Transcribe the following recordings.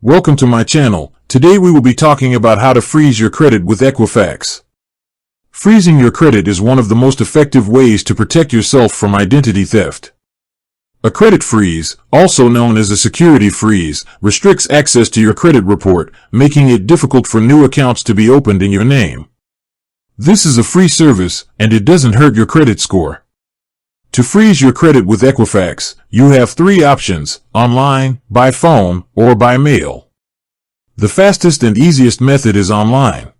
Welcome to my channel. Today we will be talking about how to freeze your credit with Equifax. Freezing your credit is one of the most effective ways to protect yourself from identity theft. A credit freeze, also known as a security freeze, restricts access to your credit report, making it difficult for new accounts to be opened in your name. This is a free service, and it doesn't hurt your credit score. To freeze your credit with Equifax, you have three options: online, by phone, or by mail. The fastest and easiest method is online.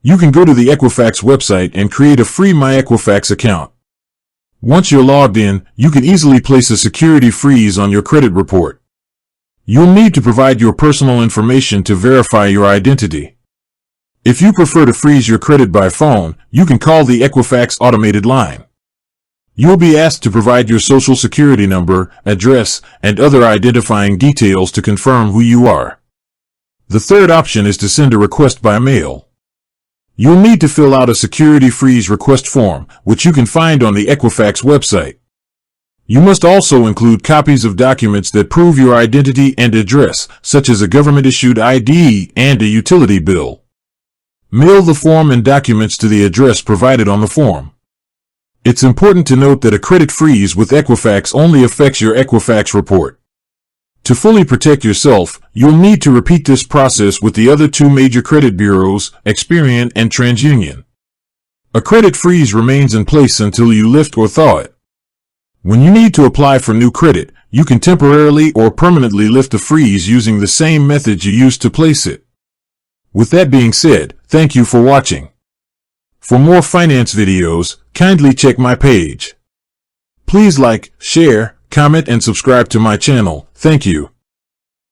You can go to the Equifax website and create a free My Equifax account. Once you're logged in, you can easily place a security freeze on your credit report. You'll need to provide your personal information to verify your identity. If you prefer to freeze your credit by phone, you can call the Equifax automated line. You'll be asked to provide your social security number, address, and other identifying details to confirm who you are. The third option is to send a request by mail. You'll need to fill out a security freeze request form, which you can find on the Equifax website. You must also include copies of documents that prove your identity and address, such as a government-issued ID and a utility bill. Mail the form and documents to the address provided on the form. It's important to note that a credit freeze with Equifax only affects your Equifax report. To fully protect yourself, you'll need to repeat this process with the other two major credit bureaus, Experian and TransUnion. A credit freeze remains in place until you lift or thaw it. When you need to apply for new credit, you can temporarily or permanently lift the freeze using the same method you used to place it. With that being said, thank you for watching. For more finance videos, kindly check my page. Please like, share, comment, and subscribe to my channel. Thank you.